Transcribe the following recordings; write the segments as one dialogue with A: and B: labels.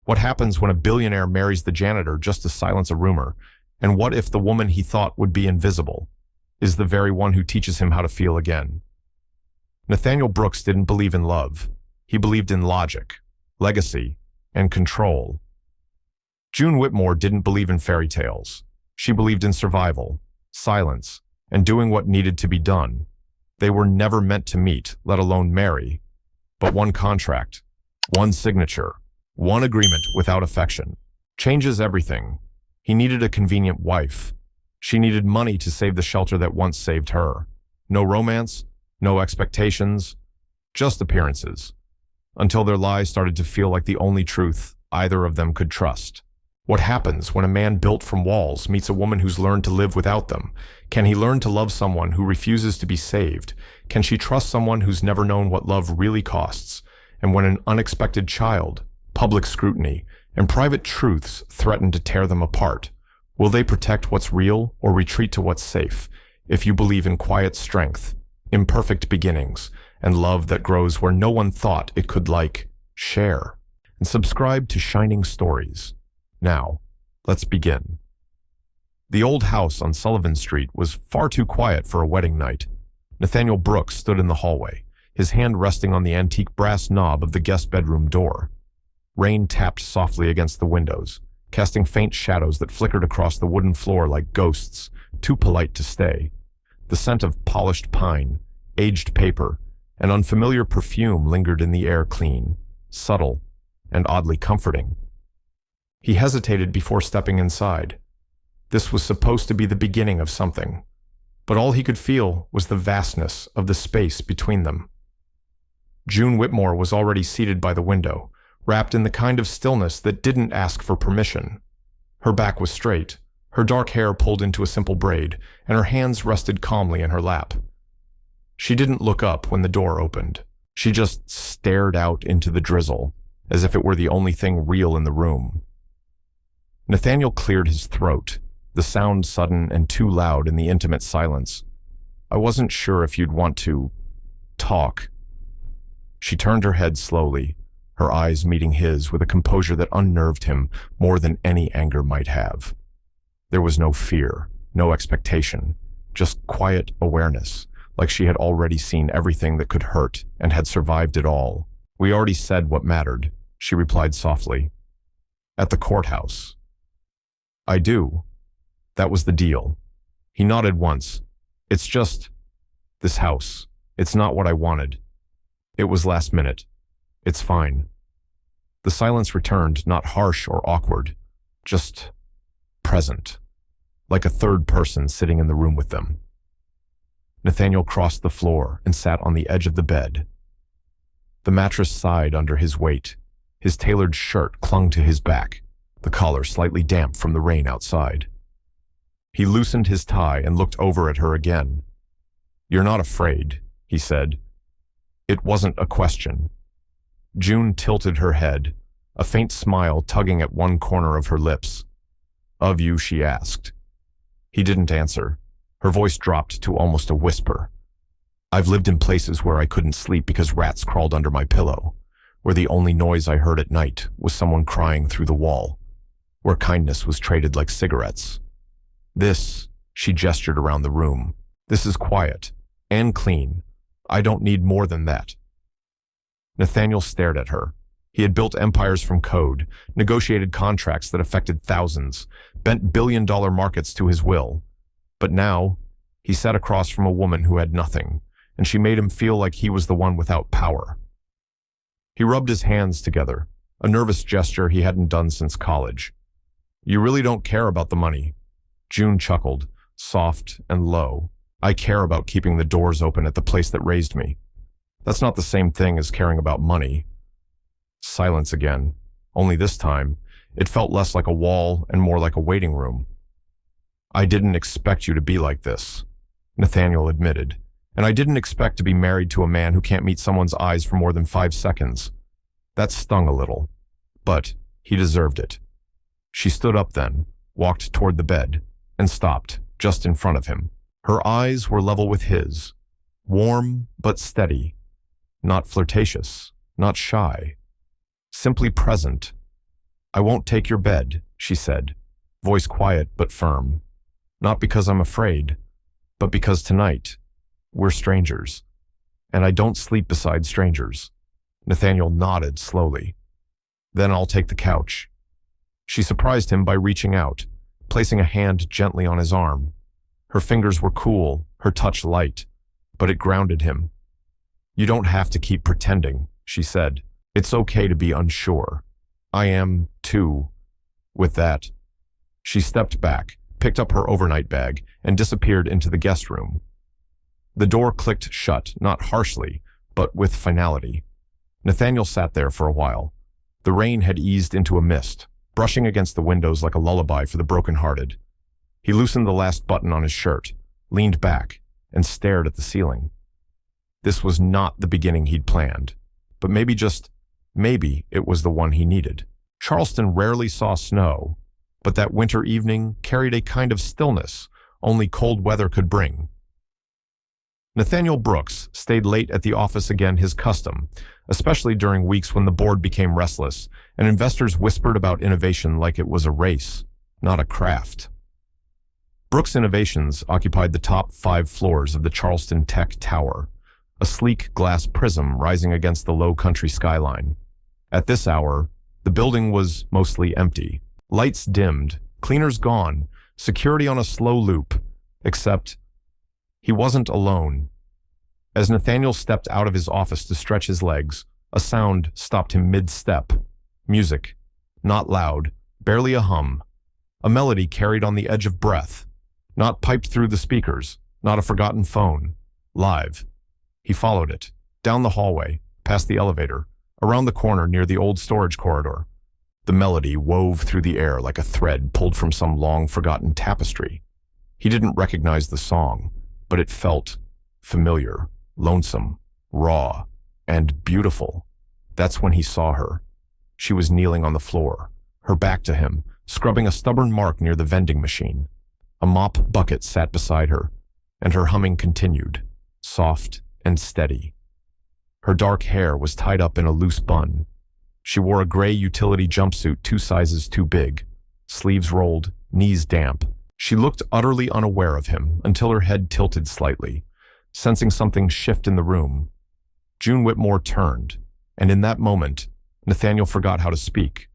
A: What happens when a billionaire marries the janitor just to silence a rumor? And what if the woman he thought would be invisible is the very one who teaches him how to feel again? Nathaniel Brooks didn't believe in love. He believed in logic, legacy, and control. June Whitmore didn't believe in fairy tales. She believed in survival, silence, and doing what needed to be done. They were never meant to meet, let alone marry. But one contract, one signature, one agreement without affection changes everything. He needed a convenient wife. She needed money to save the shelter that once saved her. No romance, no expectations, just appearances, until their lies started to feel like the only truth either of them could trust. What happens when a man built from walls meets a woman who's learned to live without them? Can he learn to love someone who refuses to be saved? Can she trust someone who's never known what love really costs? And when an unexpected child, public scrutiny, and private truths threaten to tear them apart, will they protect what's real or retreat to what's safe? If you believe in quiet strength, imperfect beginnings, and love that grows where no one thought it could, share, and subscribe to Shining Stories. Now, let's begin. The old house on Sullivan Street was far too quiet for a wedding night. Nathaniel Brooks stood in the hallway, his hand resting on the antique brass knob of the guest bedroom door. Rain tapped softly against the windows, casting faint shadows that flickered across the wooden floor like ghosts, too polite to stay. The scent of polished pine, aged paper, and unfamiliar perfume lingered in the air, clean, subtle, and oddly comforting. He hesitated before stepping inside. This was supposed to be the beginning of something, but all he could feel was the vastness of the space between them. June Whitmore was already seated by the window, wrapped in the kind of stillness that didn't ask for permission. Her back was straight, her dark hair pulled into a simple braid, and her hands rested calmly in her lap. She didn't look up when the door opened. She just stared out into the drizzle, as if it were the only thing real in the room. Nathaniel cleared his throat, the sound sudden and too loud in the intimate silence. "I wasn't sure if you'd want to talk." She turned her head slowly, her eyes meeting his with a composure that unnerved him more than any anger might have. There was no fear, no expectation, just quiet awareness, like she had already seen everything that could hurt and had survived it all. "We already said what mattered," she replied softly. "At the courthouse." "I do. That was the deal." He nodded once. "It's just this house. It's not what I wanted. It was last minute. It's fine." The silence returned, not harsh or awkward, just present, like a third person sitting in the room with them. Nathaniel crossed the floor and sat on the edge of the bed. The mattress sighed under his weight. His tailored shirt clung to his back, the collar slightly damp from the rain outside. He loosened his tie and looked over at her again. "You're not afraid," he said. It wasn't a question. June tilted her head, a faint smile tugging at one corner of her lips. "Of you?" she asked. He didn't answer. Her voice dropped to almost a whisper. "I've lived in places where I couldn't sleep because rats crawled under my pillow, where the only noise I heard at night was someone crying through the wall, where kindness was traded like cigarettes. This," she gestured around the room, "this is quiet and clean. I don't need more than that." Nathaniel stared at her. He had built empires from code, negotiated contracts that affected thousands, bent billion-dollar markets to his will. But now, he sat across from a woman who had nothing, and she made him feel like he was the one without power. He rubbed his hands together, a nervous gesture he hadn't done since college. "You really don't care about the money." June chuckled, soft and low. "I care about keeping the doors open at the place that raised me. That's not the same thing as caring about money." Silence again, only this time, it felt less like a wall and more like a waiting room. "I didn't expect you to be like this," Nathaniel admitted, "and I didn't expect to be married to a man who can't meet someone's eyes for more than 5 seconds. That stung a little, but he deserved it." She stood up then, walked toward the bed, and stopped just in front of him. Her eyes were level with his, warm but steady, not flirtatious, not shy, simply present. I won't take your bed, she said, voice quiet but firm. Not because I'm afraid, but because tonight, we're strangers, and I don't sleep beside strangers. Nathaniel nodded slowly. Then I'll take the couch. She surprised him by reaching out, placing a hand gently on his arm. Her fingers were cool, her touch light, but it grounded him. You don't have to keep pretending, she said. It's okay to be unsure. I am, too. With that, she stepped back, picked up her overnight bag, and disappeared into the guest room. The door clicked shut, not harshly, but with finality. Nathaniel sat there for a while. The rain had eased into a mist, brushing against the windows like a lullaby for the broken-hearted. He loosened the last button on his shirt, leaned back, and stared at the ceiling. This was not the beginning he'd planned, but maybe it was the one he needed. Charleston rarely saw snow, but that winter evening carried a kind of stillness only cold weather could bring. Nathaniel Brooks stayed late at the office again, his custom, especially during weeks when the board became restless and investors whispered about innovation like it was a race, not a craft. Brooks Innovations occupied the top 5 floors of the Charleston Tech Tower, a sleek glass prism rising against the low country skyline. At this hour, the building was mostly empty. Lights dimmed, cleaners gone, security on a slow loop, except he wasn't alone. As Nathaniel stepped out of his office to stretch his legs, a sound stopped him mid-step. Music, not loud, barely a hum. A melody carried on the edge of breath, not piped through the speakers, not a forgotten phone. Live. He followed it, down the hallway, past the elevator, around the corner near the old storage corridor. The melody wove through the air like a thread pulled from some long-forgotten tapestry. He didn't recognize the song, but it felt familiar, lonesome, raw, and beautiful. That's when he saw her. She was kneeling on the floor, her back to him, scrubbing a stubborn mark near the vending machine. A mop bucket sat beside her, and her humming continued, soft and steady. Her dark hair was tied up in a loose bun. She wore a gray utility jumpsuit 2 sizes too big, sleeves rolled, knees damp. She looked utterly unaware of him until her head tilted slightly, sensing something shift in the room. June Whitmore turned, and in that moment, Nathaniel forgot how to speak.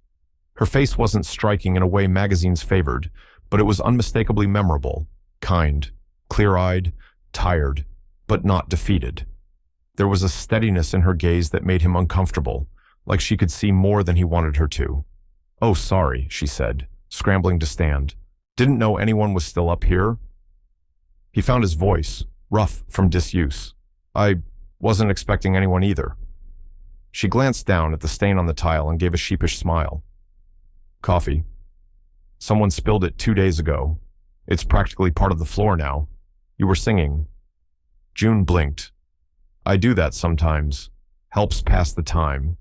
A: Her face wasn't striking in a way magazines favored, but it was unmistakably memorable, kind, clear-eyed, tired, but not defeated. There was a steadiness in her gaze that made him uncomfortable, like she could see more than he wanted her to. "Oh, sorry," she said, scrambling to stand. "Didn't know anyone was still up here." He found his voice, rough from disuse. "I wasn't expecting anyone either." She glanced down at the stain on the tile and gave a sheepish smile. "Coffee. Someone spilled it 2 days ago. It's practically part of the floor now. You were singing." June blinked. "I do that sometimes. Helps pass the time."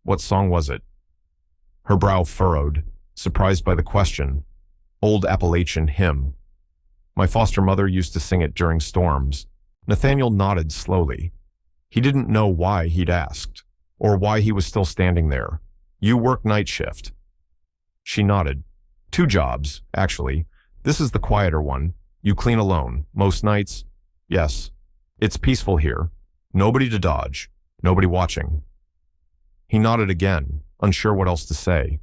A: "What song was it?" Her brow furrowed, surprised by the question. "Old Appalachian hymn. My foster mother used to sing it during storms." Nathaniel nodded slowly. He didn't know why he'd asked, or why he was still standing there. "You work night shift?" She nodded. "2 jobs, actually. This is the quieter one. You clean alone, most nights?" "Yes. It's peaceful here. Nobody to dodge. Nobody watching." He nodded again, unsure what else to say.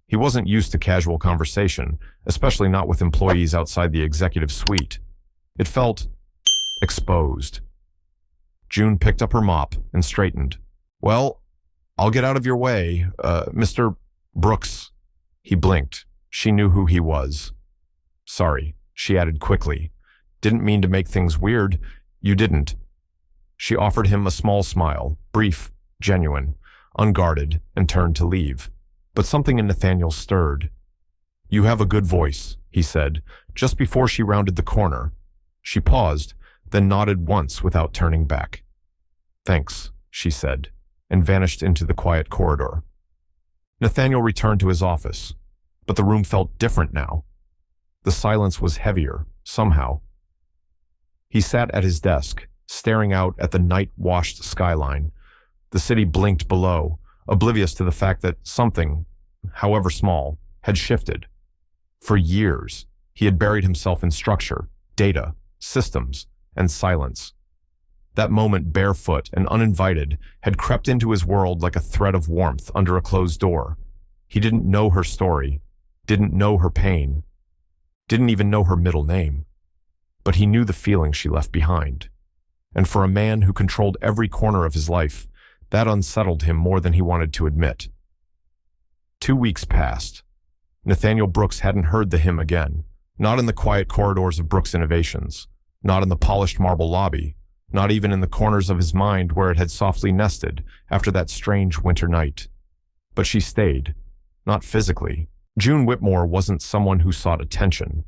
A: He wasn't used to casual conversation, especially not with employees outside the executive suite. It felt exposed. June picked up her mop and straightened. "Well, I'll get out of your way, Mr. Brooks." He blinked. She knew who he was. "Sorry," she added quickly. "Didn't mean to make things weird." "You didn't." She offered him a small smile, brief, genuine, unguarded, and turned to leave. But something in Nathaniel stirred. "You have a good voice," he said, just before she rounded the corner. She paused, then nodded once without turning back. "Thanks," she said, and vanished into the quiet corridor. Nathaniel returned to his office, but the room felt different now. The silence was heavier, somehow. He sat at his desk, staring out at the night-washed skyline. The city blinked below, oblivious to the fact that something, however small, had shifted. For years, he had buried himself in structure, data, systems, and silence. That moment, barefoot and uninvited, had crept into his world like a thread of warmth under a closed door. He didn't know her story, didn't know her pain, didn't even know her middle name. But he knew the feeling she left behind. And for a man who controlled every corner of his life, that unsettled him more than he wanted to admit. 2 weeks passed. Nathaniel Brooks hadn't heard the hymn again, not in the quiet corridors of Brooks Innovations, not in the polished marble lobby, not even in the corners of his mind where it had softly nested after that strange winter night. But she stayed, not physically. June Whitmore wasn't someone who sought attention.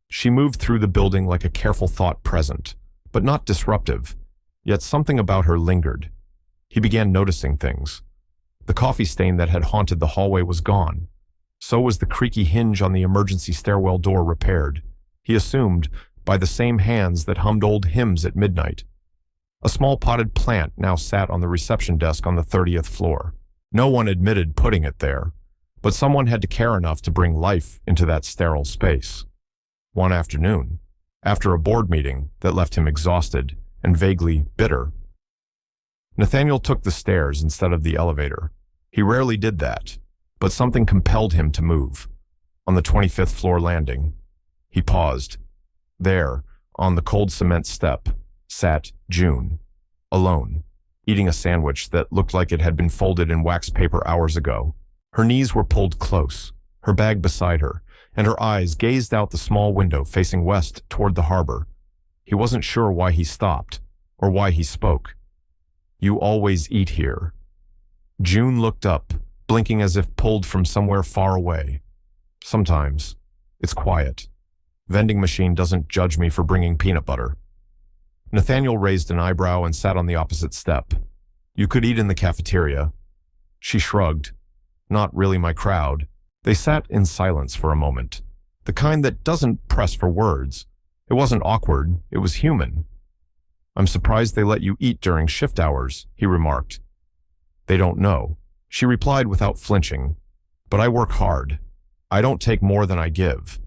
A: She moved through the building like a careful thought present, but not disruptive, yet something about her lingered. He began noticing things. The coffee stain that had haunted the hallway was gone. So was the creaky hinge on the emergency stairwell door repaired. He assumed, by the same hands that hummed old hymns at midnight. A small potted plant now sat on the reception desk on the 30th floor. No one admitted putting it there, but someone had to care enough to bring life into that sterile space. One afternoon, after a board meeting that left him exhausted and vaguely bitter, Nathaniel took the stairs instead of the elevator. He rarely did that, but something compelled him to move. On the 25th floor landing, he paused. There, on the cold cement step, sat June, alone, eating a sandwich that looked like it had been folded in wax paper hours ago. Her knees were pulled close, her bag beside her, and her eyes gazed out the small window facing west toward the harbor. He wasn't sure why he stopped, or why he spoke. "You always eat here." June looked up, blinking as if pulled from somewhere far away. "Sometimes. It's quiet. Vending machine doesn't judge me for bringing peanut butter." Nathaniel raised an eyebrow and sat on the opposite step. "You could eat in the cafeteria." She shrugged. "Not really my crowd." They sat in silence for a moment, the kind that doesn't press for words. It wasn't awkward, it was human. "I'm surprised they let you eat during shift hours," he remarked. "They don't know," she replied without flinching. "But I work hard. I don't take more than I give."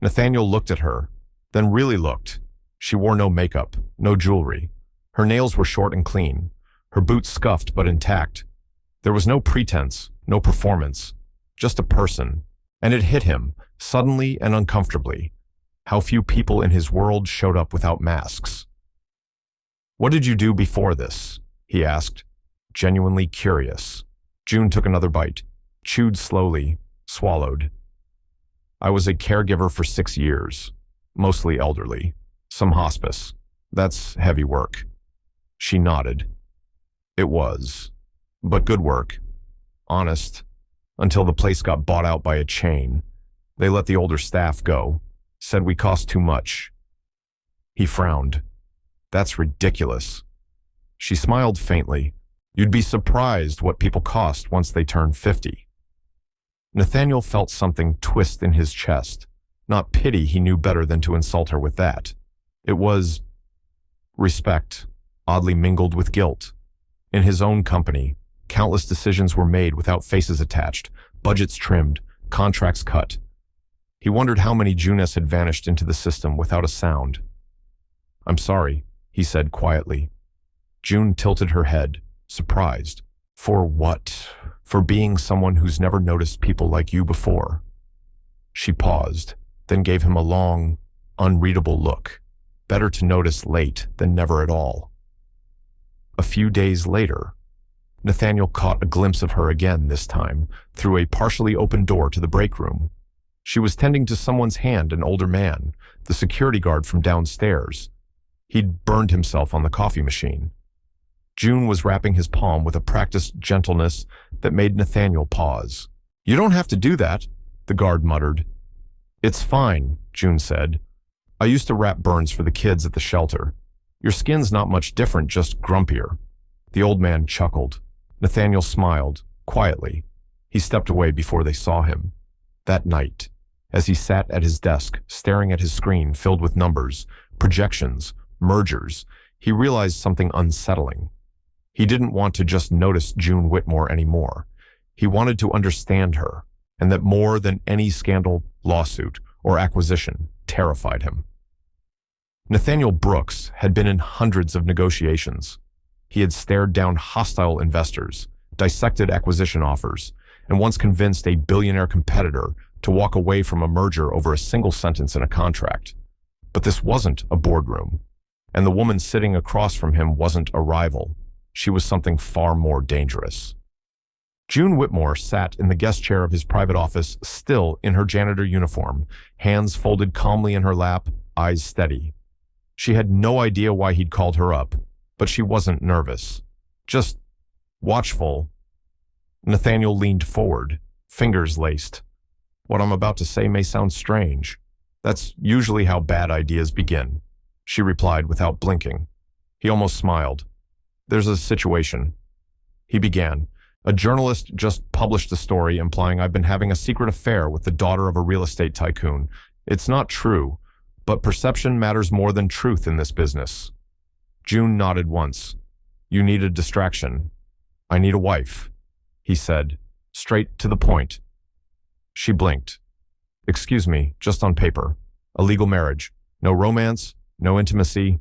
A: Nathaniel looked at her, then really looked. She wore no makeup, no jewelry. Her nails were short and clean, her boots scuffed but intact. There was no pretense, no performance, just a person. And it hit him, suddenly and uncomfortably, how few people in his world showed up without masks. "What did you do before this?" he asked, genuinely curious. June took another bite, chewed slowly, swallowed. "I was a caregiver for 6 years, mostly elderly. Some hospice. That's heavy work." She nodded. "It was. But good work. Honest. Until the place got bought out by a chain. They let the older staff go. Said we cost too much." He frowned. "That's ridiculous." She smiled faintly. "You'd be surprised what people cost once they turn 50. Nathaniel felt something twist in his chest. Not pity, he knew better than to insult her with that. It was respect, oddly mingled with guilt. In his own company, countless decisions were made without faces attached, budgets trimmed, contracts cut. He wondered how many Junes had vanished into the system without a sound. "I'm sorry," he said quietly. June tilted her head, surprised. "For what? For being someone who's never noticed people like you before." She paused, then gave him a long, unreadable look. Better to notice late than never at all. A few days later, Nathaniel caught a glimpse of her again, this time through a partially open door to the break room. She was tending to someone's hand, an older man, the security guard from downstairs. He'd burned himself on the coffee machine. June was wrapping his palm with a practiced gentleness that made Nathaniel pause. "You don't have to do that," the guard muttered. "It's fine," June said. "I used to wrap burns for the kids at the shelter. Your skin's not much different, just grumpier." The old man chuckled. Nathaniel smiled, quietly. He stepped away before they saw him. That night, as he sat at his desk, staring at his screen filled with numbers, projections, mergers, he realized something unsettling. He didn't want to just notice June Whitmore anymore. He wanted to understand her, and that more than any scandal, lawsuit, or acquisition terrified him. Nathaniel Brooks had been in hundreds of negotiations. He had stared down hostile investors, dissected acquisition offers, and once convinced a billionaire competitor to walk away from a merger over a single sentence in a contract. But this wasn't a boardroom, and the woman sitting across from him wasn't a rival. She was something far more dangerous. June Whitmore sat in the guest chair of his private office, still in her janitor uniform, hands folded calmly in her lap, eyes steady. She had no idea why he'd called her up, but she wasn't nervous, just watchful. Nathaniel leaned forward, fingers laced. What I'm about to say may sound strange. That's usually how bad ideas begin, she replied without blinking. He almost smiled. There's a situation. He began. A journalist just published a story implying I've been having a secret affair with the daughter of a real estate tycoon. It's not true, but perception matters more than truth in this business. June nodded once. You need a distraction. I need a wife, he said, straight to the point. She blinked. Excuse me, just on paper. A legal marriage. No romance, no intimacy.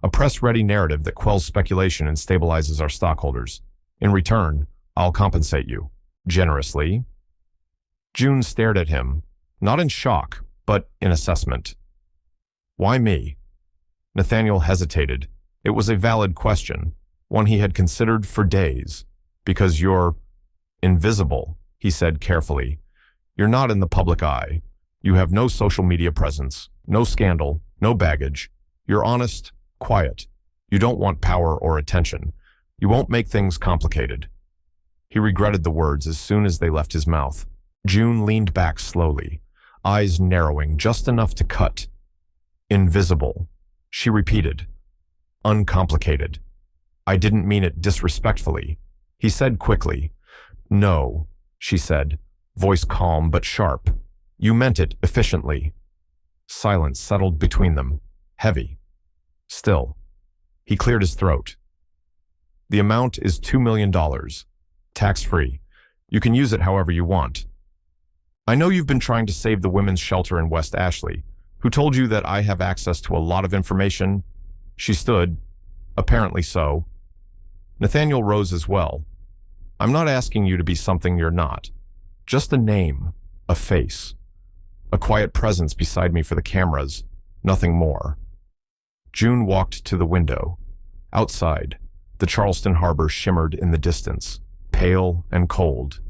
A: A press-ready narrative that quells speculation and stabilizes our stockholders. In return, I'll compensate you. Generously. June stared at him, not in shock, but in assessment. Why me? Nathaniel hesitated. It was a valid question, one he had considered for days. Because you're invisible, he said carefully. You're not in the public eye. You have no social media presence, no scandal, no baggage. You're honest, quiet. You don't want power or attention. You won't make things complicated. He regretted the words as soon as they left his mouth. June leaned back slowly, eyes narrowing just enough to cut. Invisible, she repeated. Uncomplicated. I didn't mean it disrespectfully, he said quickly. No, she said, voice calm but sharp. You meant it efficiently. Silence settled between them, heavy. Still, he cleared his throat. The amount is $2 million, tax-free. You can use it however you want. I know you've been trying to save the women's shelter in West Ashley. Who told you that I have access to a lot of information? She stood, apparently so. Nathaniel rose as well. I'm not asking you to be something you're not. Just a name, a face. A quiet presence beside me for the cameras, nothing more. June walked to the window. Outside, the Charleston harbor shimmered in the distance, pale and cold.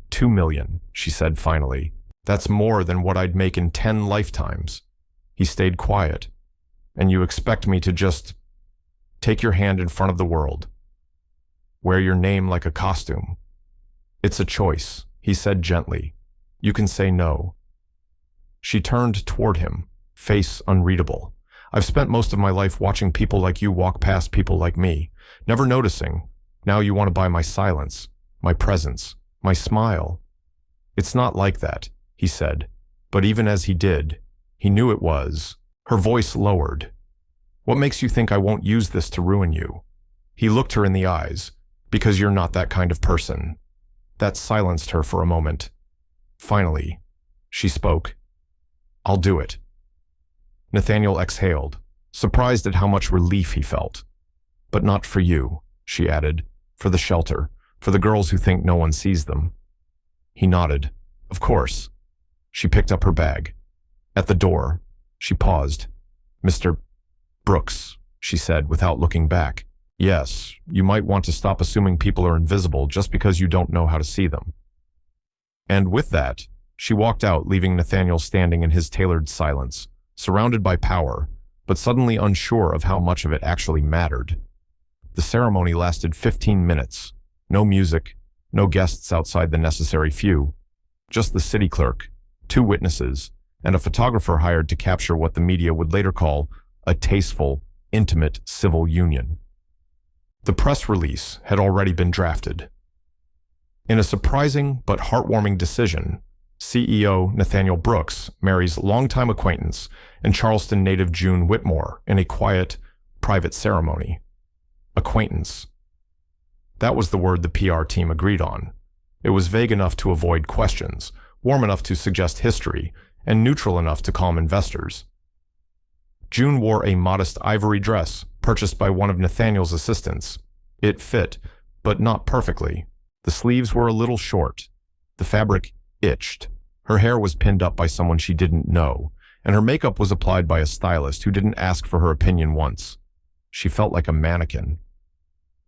A: 2 million, she said finally. That's more than what I'd make in 10 lifetimes. He stayed quiet. And you expect me to just take your hand in front of the world? Wear your name like a costume? It's a choice, he said gently. You can say no. She turned toward him, face unreadable. I've spent most of my life watching people like you walk past people like me, never noticing. Now you want to buy my silence, my presence, my smile. It's not like that, he said. But even as he did, he knew it was. Her voice lowered. What makes you think I won't use this to ruin you? He looked her in the eyes. Because you're not that kind of person. That silenced her for a moment. Finally, she spoke. I'll do it. Nathaniel exhaled, surprised at how much relief he felt. But not for you, she added. For the shelter, for the girls who think no one sees them. He nodded. Of course. She picked up her bag. At the door, she paused. Mr. Brooks, she said without looking back. Yes, you might want to stop assuming people are invisible just because you don't know how to see them. And with that, she walked out, leaving Nathaniel standing in his tailored silence, surrounded by power, but suddenly unsure of how much of it actually mattered. The ceremony lasted 15 minutes. No music, no guests outside the necessary few. Just the city clerk, 2 witnesses, and a photographer hired to capture what the media would later call a tasteful, intimate civil union. The press release had already been drafted. In a surprising but heartwarming decision, CEO Nathaniel Brooks marries longtime acquaintance and Charleston native June Whitmore in a quiet, private ceremony. Acquaintance. That was the word the PR team agreed on. It was vague enough to avoid questions, warm enough to suggest history, and neutral enough to calm investors. June wore a modest ivory dress purchased by one of Nathaniel's assistants. It fit, but not perfectly. The sleeves were a little short. The fabric itched. Her hair was pinned up by someone she didn't know, and her makeup was applied by a stylist who didn't ask for her opinion once. She felt like a mannequin.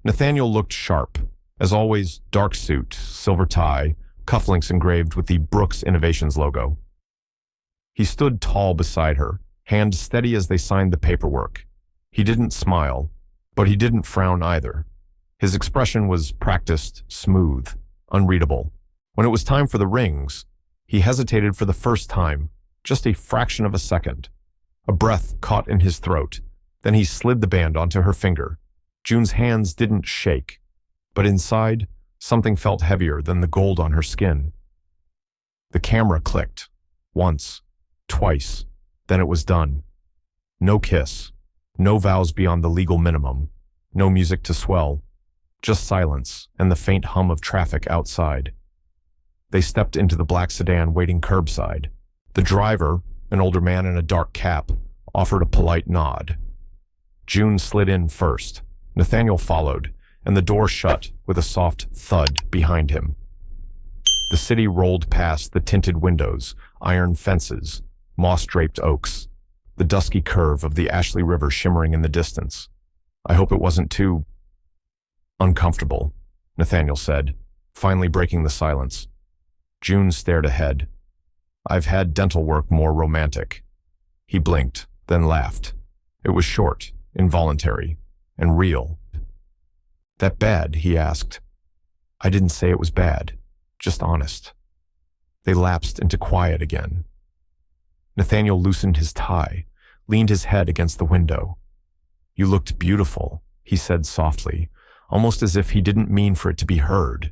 A: Nathaniel looked sharp. As always, dark suit, silver tie, cufflinks engraved with the Brooks Innovations logo. He stood tall beside her, hand steady as they signed the paperwork. He didn't smile, but he didn't frown either. His expression was practiced, smooth, unreadable. When it was time for the rings, he hesitated for the first time, just a fraction of a second. A breath caught in his throat. Then he slid the band onto her finger. June's hands didn't shake, but inside, something felt heavier than the gold on her skin. The camera clicked. Once, twice, then it was done. No kiss, no vows beyond the legal minimum, no music to swell, just silence and the faint hum of traffic outside. They stepped into the black sedan waiting curbside. The driver, an older man in a dark cap, offered a polite nod. June slid in first. Nathaniel followed, and the door shut with a soft thud behind him. The city rolled past the tinted windows, iron fences, moss-draped oaks, the dusky curve of the Ashley River shimmering in the distance. I hope it wasn't too uncomfortable, Nathaniel said, finally breaking the silence. June stared ahead. I've had dental work more romantic. He blinked, then laughed. It was short, involuntary, and real. That bad? He asked. I didn't say it was bad, just honest. They lapsed into quiet again. Nathaniel loosened his tie, leaned his head against the window. You looked beautiful, he said softly, almost as if he didn't mean for it to be heard.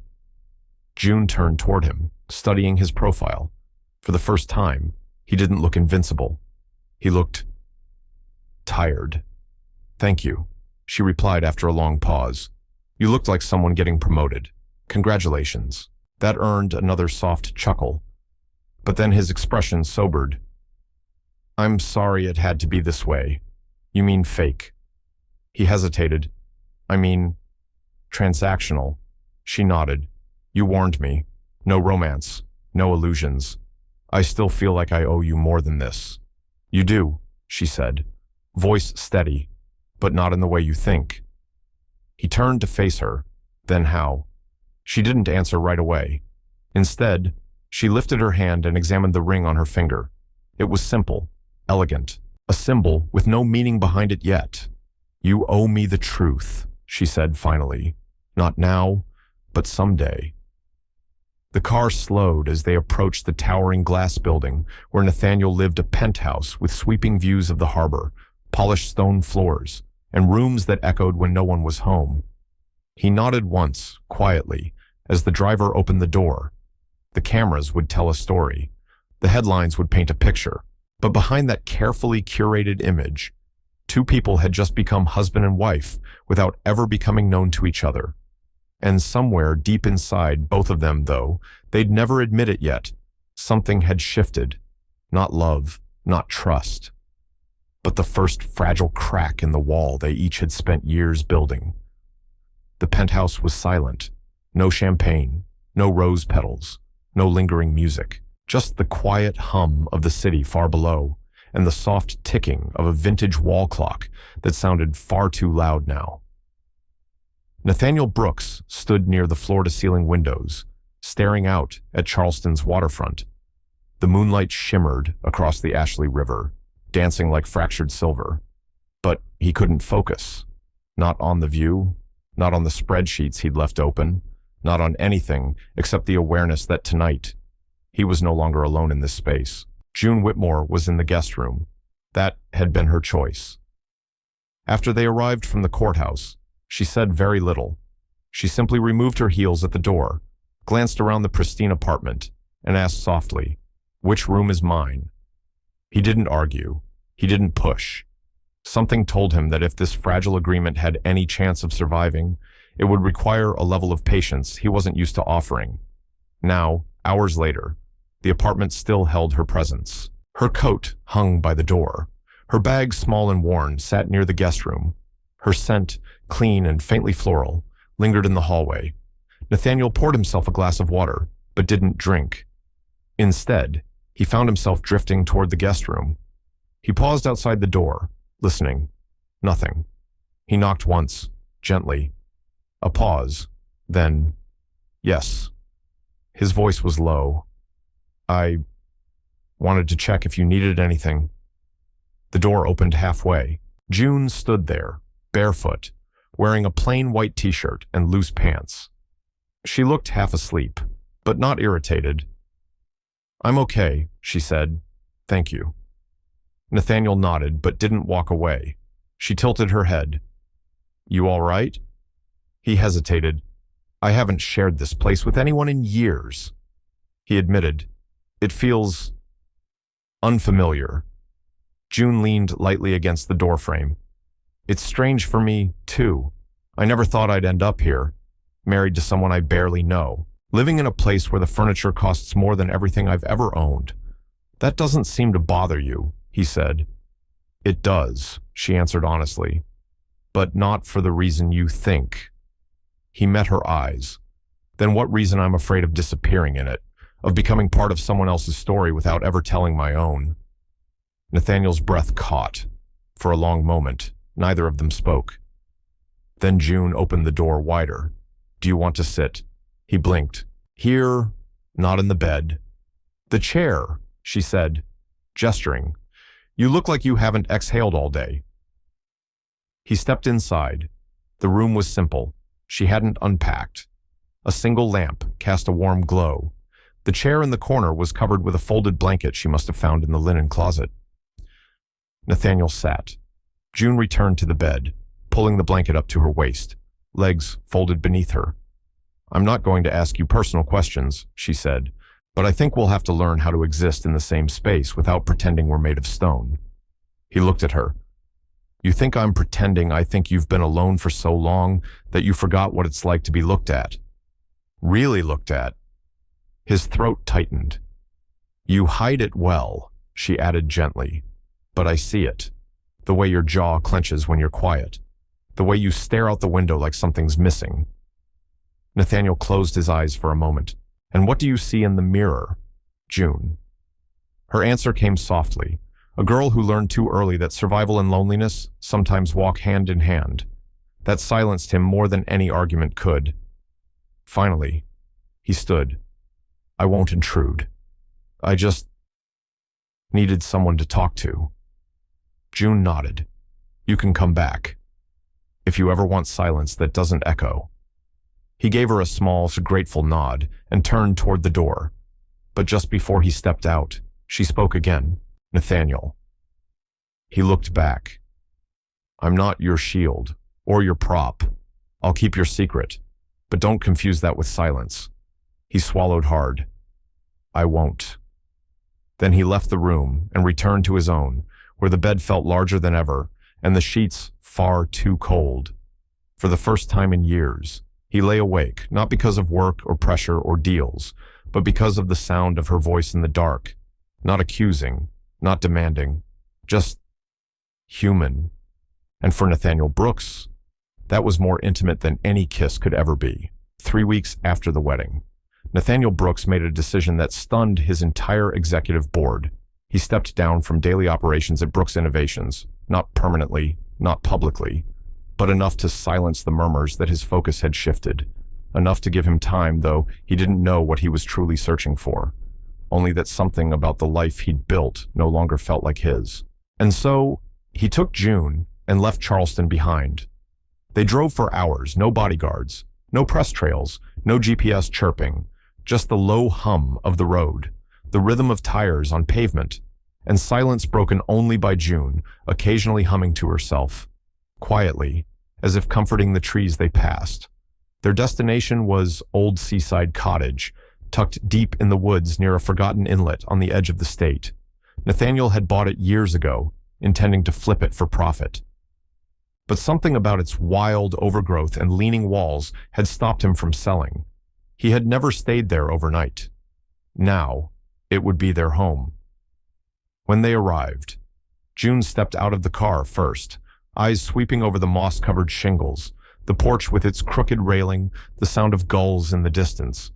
A: June turned toward him, studying his profile. For the first time, he didn't look invincible. He looked tired. Thank you, she replied after a long pause. You looked like someone getting promoted. Congratulations. That earned another soft chuckle. But then his expression sobered. I'm sorry it had to be this way. You mean fake? He hesitated. I mean, transactional. She nodded. You warned me. No romance. No illusions. I still feel like I owe you more than this. You do, she said, voice steady, but not in the way you think. He turned to face her. Then how? She didn't answer right away. Instead, she lifted her hand and examined the ring on her finger. It was simple, elegant, a symbol with no meaning behind it yet. You owe me the truth, she said finally. Not now, but someday. The car slowed as they approached the towering glass building where Nathaniel lived, a penthouse with sweeping views of the harbor, polished stone floors, and rooms that echoed when no one was home. He nodded once, quietly, as the driver opened the door. The cameras would tell a story. The headlines would paint a picture. But behind that carefully curated image, two people had just become husband and wife without ever becoming known to each other. And somewhere deep inside both of them, though, they'd never admit it yet, something had shifted. Not love, not trust, but the first fragile crack in the wall they each had spent years building. The penthouse was silent. No champagne, no rose petals, no lingering music, just the quiet hum of the city far below and the soft ticking of a vintage wall clock that sounded far too loud now. Nathaniel Brooks stood near the floor-to-ceiling windows, staring out at Charleston's waterfront. The moonlight shimmered across the Ashley River, dancing like fractured silver. But he couldn't focus. Not on the view, not on the spreadsheets he'd left open, not on anything except the awareness that tonight, he was no longer alone in this space. June Whitmore was in the guest room. That had been her choice. After they arrived from the courthouse, she said very little. She simply removed her heels at the door, glanced around the pristine apartment, and asked softly, "Which room is mine?" He didn't argue. He didn't push. Something told him that if this fragile agreement had any chance of surviving, it would require a level of patience he wasn't used to offering. Now, hours later, the apartment still held her presence. Her coat hung by the door. Her bag, small and worn, sat near the guest room. Her scent, clean and faintly floral, lingered in the hallway. Nathaniel poured himself a glass of water, but didn't drink. Instead, he found himself drifting toward the guest room. He paused outside the door, listening. Nothing. He knocked once, gently. A pause. Then, yes. His voice was low. I wanted to check if you needed anything. The door opened halfway. June stood there, barefoot, wearing a plain white t-shirt and loose pants. She looked half asleep, but not irritated. "I'm okay," she said. "Thank you." Nathaniel nodded, but didn't walk away. She tilted her head. "You all right?" He hesitated. "I haven't shared this place with anyone in years." He admitted, "It feels unfamiliar." June leaned lightly against the doorframe. "It's strange for me, too. I never thought I'd end up here, married to someone I barely know, living in a place where the furniture costs more than everything I've ever owned. That doesn't seem to bother you," he said. "It does," she answered honestly, "but not for the reason you think." He met her eyes. "Then what reason I'm afraid of disappearing in it, of becoming part of someone else's story without ever telling my own?" Nathaniel's breath caught. For a long moment, neither of them spoke. Then June opened the door wider. "Do you want to sit?" He blinked. "Here, not in the bed." "The chair," she said, gesturing. "You look like you haven't exhaled all day." He stepped inside. The room was simple. She hadn't unpacked. A single lamp cast a warm glow. The chair in the corner was covered with a folded blanket she must have found in the linen closet. Nathaniel sat. June returned to the bed, pulling the blanket up to her waist, legs folded beneath her. "I'm not going to ask you personal questions," she said, "but I think we'll have to learn how to exist in the same space without pretending we're made of stone." He looked at her. "You think I'm pretending I think you've been alone for so long that you forgot what it's like to be looked at? Really looked at?" His throat tightened. "You hide it well," she added gently, "but I see it. The way your jaw clenches when you're quiet. The way you stare out the window like something's missing." Nathaniel closed his eyes for a moment. "And what do you see in the mirror, June?" Her answer came softly. A girl who learned too early that survival and loneliness sometimes walk hand in hand. That silenced him more than any argument could. Finally, he stood. "I won't intrude. I just needed someone to talk to." June nodded. "You can come back, if you ever want silence that doesn't echo." He gave her a small, grateful nod and turned toward the door. But just before he stepped out, she spoke again. "Nathaniel." He looked back. "I'm not your shield or your prop. I'll keep your secret, but don't confuse that with silence." He swallowed hard. "I won't." Then he left the room and returned to his own, where the bed felt larger than ever and the sheets far too cold. For the first time in years, he lay awake, not because of work or pressure or deals, but because of the sound of her voice in the dark, not accusing, not demanding, just human. And for Nathaniel Brooks, that was more intimate than any kiss could ever be. 3 weeks after the wedding, Nathaniel Brooks made a decision that stunned his entire executive board. He stepped down from daily operations at Brooks Innovations, not permanently, not publicly, but enough to silence the murmurs that his focus had shifted. Enough to give him time, though he didn't know what he was truly searching for. Only that something about the life he'd built no longer felt like his. And so, he took June and left Charleston behind. They drove for hours, no bodyguards, no press trails, no GPS chirping, just the low hum of the road, the rhythm of tires on pavement, and silence broken only by June, occasionally humming to herself, quietly, as if comforting the trees they passed. Their destination was Old Seaside Cottage, tucked deep in the woods near a forgotten inlet on the edge of the state. Nathaniel had bought it years ago, intending to flip it for profit. But something about its wild overgrowth and leaning walls had stopped him from selling. He had never stayed there overnight. Now, it would be their home. When they arrived, June stepped out of the car first, eyes sweeping over the moss-covered shingles, the porch with its crooked railing, the sound of gulls in the distance.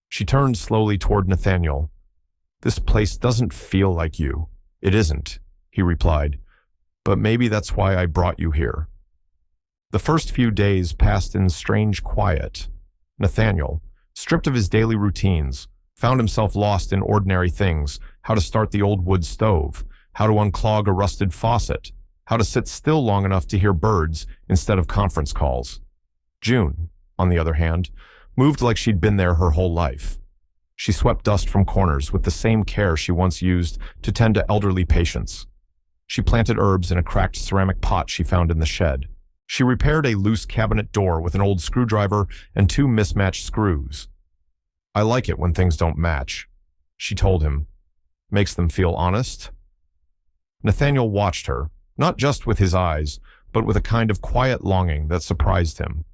A: She turned slowly toward Nathaniel. "This place doesn't feel like you." "It isn't," he replied, "but maybe that's why I brought you here." The first few days passed in strange quiet. Nathaniel, stripped of his daily routines, found himself lost in ordinary things: how to start the old wood stove, how to unclog a rusted faucet, how to sit still long enough to hear birds instead of conference calls. June, on the other hand, moved like she'd been there her whole life. She swept dust from corners with the same care she once used to tend to elderly patients. She planted herbs in a cracked ceramic pot she found in the shed. She repaired a loose cabinet door with an old screwdriver and 2 mismatched screws. "I like it when things don't match," she told him. "Makes them feel honest." Nathaniel watched her, not just with his eyes, but with a kind of quiet longing that surprised him.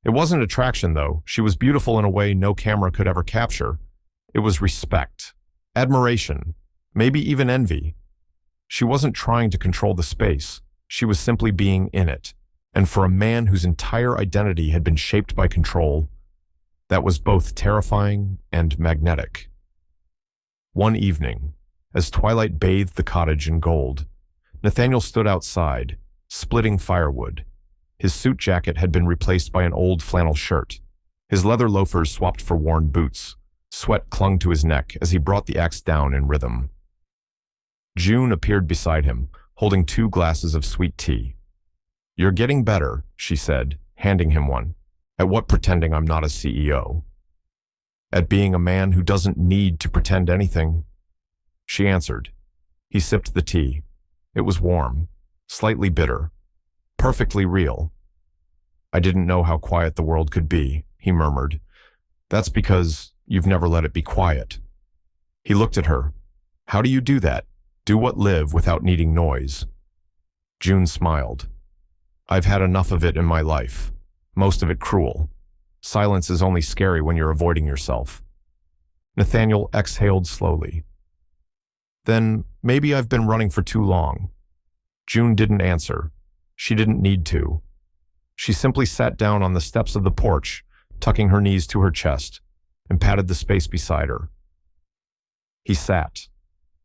A: It wasn't attraction, though. She was beautiful in a way no camera could ever capture. It was respect, admiration, maybe even envy. She wasn't trying to control the space. She was simply being in it. And for a man whose entire identity had been shaped by control, that was both terrifying and magnetic. One evening, as twilight bathed the cottage in gold, Nathaniel stood outside, splitting firewood. His suit jacket had been replaced by an old flannel shirt. His leather loafers swapped for worn boots. Sweat clung to his neck as he brought the axe down in rhythm. June appeared beside him, holding 2 glasses of sweet tea. "You're getting better," she said, handing him one. "At what pretending I'm not a CEO?" "At being a man who doesn't need to pretend anything," she answered. He sipped the tea. It was warm, slightly bitter, perfectly real. "I didn't know how quiet the world could be," he murmured. "That's because you've never let it be quiet." He looked at her. "How do you do that? Do what live without needing noise?" June smiled. "I've had enough of it in my life. Most of it cruel. Silence is only scary when you're avoiding yourself." Nathaniel exhaled slowly. "Then maybe I've been running for too long." June didn't answer. She didn't need to. She simply sat down on the steps of the porch, tucking her knees to her chest, and patted the space beside her. He sat,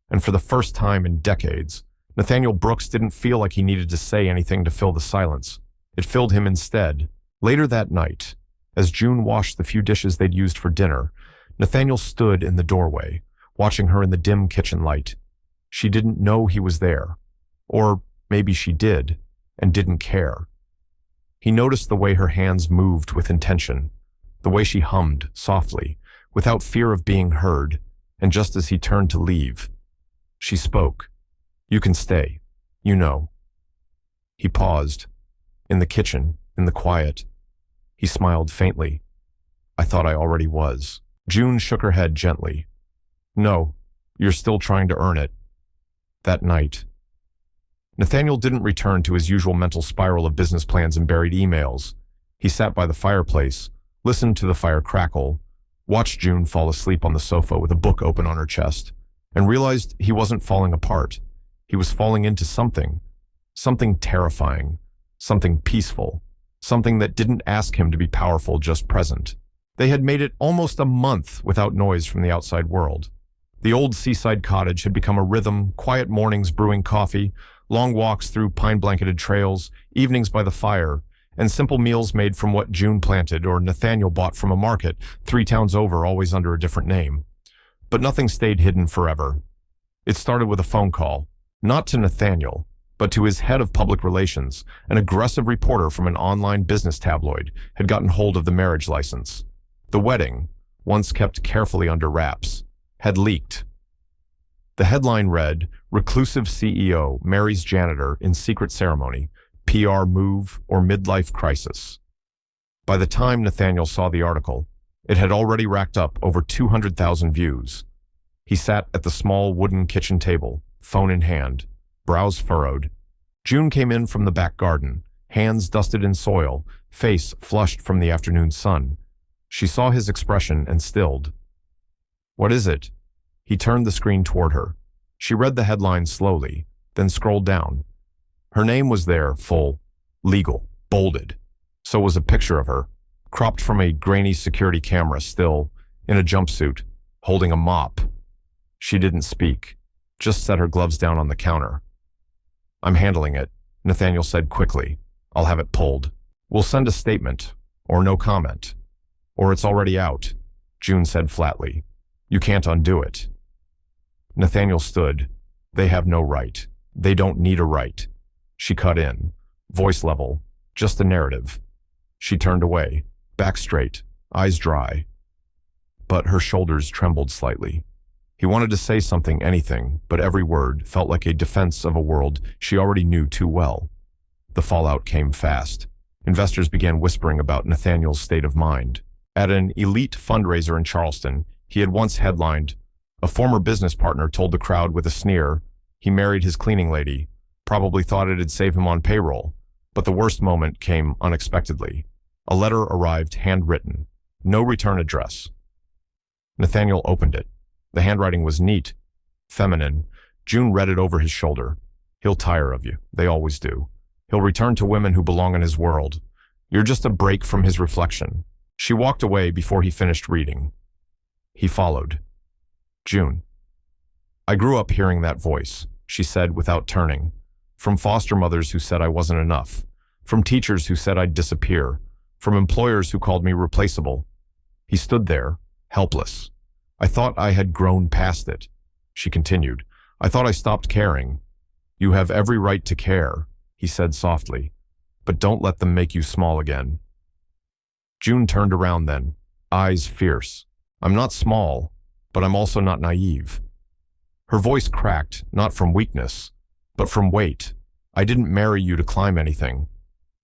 A: and for the first time in decades, Nathaniel Brooks didn't feel like he needed to say anything to fill the silence. It filled him instead. Later that night, as June washed the few dishes they'd used for dinner, Nathaniel stood in the doorway, watching her in the dim kitchen light. She didn't know he was there. Or maybe she did, and didn't care. He noticed the way her hands moved with intention, the way she hummed softly, without fear of being heard, and just as he turned to leave, she spoke. "You can stay, you know." He paused. In the kitchen, in the quiet. He smiled faintly. "I thought I already was." June shook her head gently. "No, you're still trying to earn it." That night, Nathaniel didn't return to his usual mental spiral of business plans and buried emails. He sat by the fireplace, listened to the fire crackle, watched June fall asleep on the sofa with a book open on her chest, and realized he wasn't falling apart. He was falling into something terrifying, something peaceful, something that didn't ask him to be powerful, just present. They had made it almost a month without noise from the outside world. The old seaside cottage had become a rhythm: quiet mornings brewing coffee, long walks through pine-blanketed trails, evenings by the fire, and simple meals made from what June planted or Nathaniel bought from a market 3 towns over, always under a different name. But nothing stayed hidden forever. It started with a phone call, not to Nathaniel, but to his head of public relations. An aggressive reporter from an online business tabloid had gotten hold of the marriage license. The wedding, once kept carefully under wraps, had leaked. The headline read, "Reclusive CEO marries janitor in secret ceremony, PR move or midlife crisis." By the time Nathaniel saw the article, it had already racked up over 200,000 views. He sat at the small wooden kitchen table, phone in hand, brows furrowed. June came in from the back garden, hands dusted in soil, face flushed from the afternoon sun. She saw his expression and stilled. "What is it?" He turned the screen toward her. She read the headline slowly, then scrolled down. Her name was there, full, legal, bolded. So was a picture of her, cropped from a grainy security camera, still, in a jumpsuit, holding a mop. She didn't speak, just set her gloves down on the counter. "I'm handling it," Nathaniel said quickly. "I'll have it pulled. We'll send a statement, or no comment. Or it's already out," June said flatly. "You can't undo it." Nathaniel stood. "They have no right. They don't need a right." She cut in, voice level, just a narrative. She turned away, back straight, eyes dry. But her shoulders trembled slightly. He wanted to say something, anything, but every word felt like a defense of a world she already knew too well. The fallout came fast. Investors began whispering about Nathaniel's state of mind. At an elite fundraiser in Charleston, he had once headlined, a former business partner told the crowd with a sneer he married his cleaning lady, probably thought it'd save him on payroll. But the worst moment came unexpectedly. A letter arrived handwritten, no return address. Nathaniel opened it. The handwriting was neat, feminine. June read it over his shoulder. "He'll tire of you. They always do. He'll return to women who belong in his world. You're just a break from his reflection." She walked away before he finished reading. He followed. "June, I grew up hearing that voice," she said without turning. "From foster mothers who said I wasn't enough. From teachers who said I'd disappear. From employers who called me replaceable." He stood there, helpless. "I thought I had grown past it," she continued. "I thought I stopped caring." "You have every right to care," he said softly, "but don't let them make you small again." June turned around then, eyes fierce. "I'm not small, but I'm also not naive." Her voice cracked, not from weakness, but from weight. "I didn't marry you to climb anything.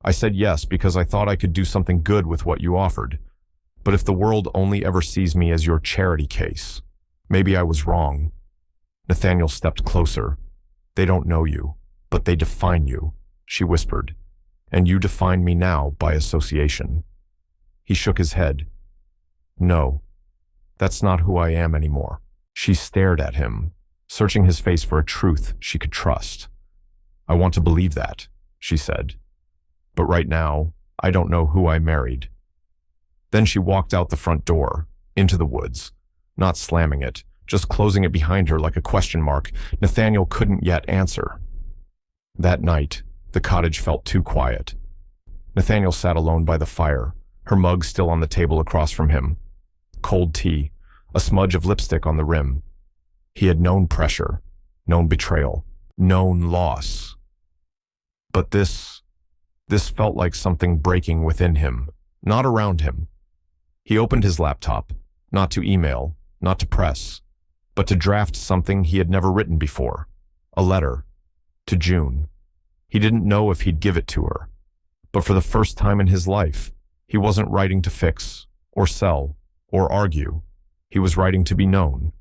A: I said yes because I thought I could do something good with what you offered. But if the world only ever sees me as your charity case, maybe I was wrong." Nathaniel stepped closer. "They don't know you, but they define you," she whispered. "And you define me now by association." He shook his head. "No, that's not who I am anymore." She stared at him, searching his face for a truth she could trust. "I want to believe that," she said. "But right now, I don't know who I married." Then she walked out the front door, into the woods, not slamming it, just closing it behind her like a question mark Nathaniel couldn't yet answer. That night, the cottage felt too quiet. Nathaniel sat alone by the fire, her mug still on the table across from him. Cold tea, a smudge of lipstick on the rim. He had known pressure, known betrayal, known loss. But this felt like something breaking within him, not around him. He opened his laptop, not to email, not to press, but to draft something he had never written before. A letter. To June. He didn't know if he'd give it to her. But for the first time in his life, he wasn't writing to fix, or sell, or argue. He was writing to be known.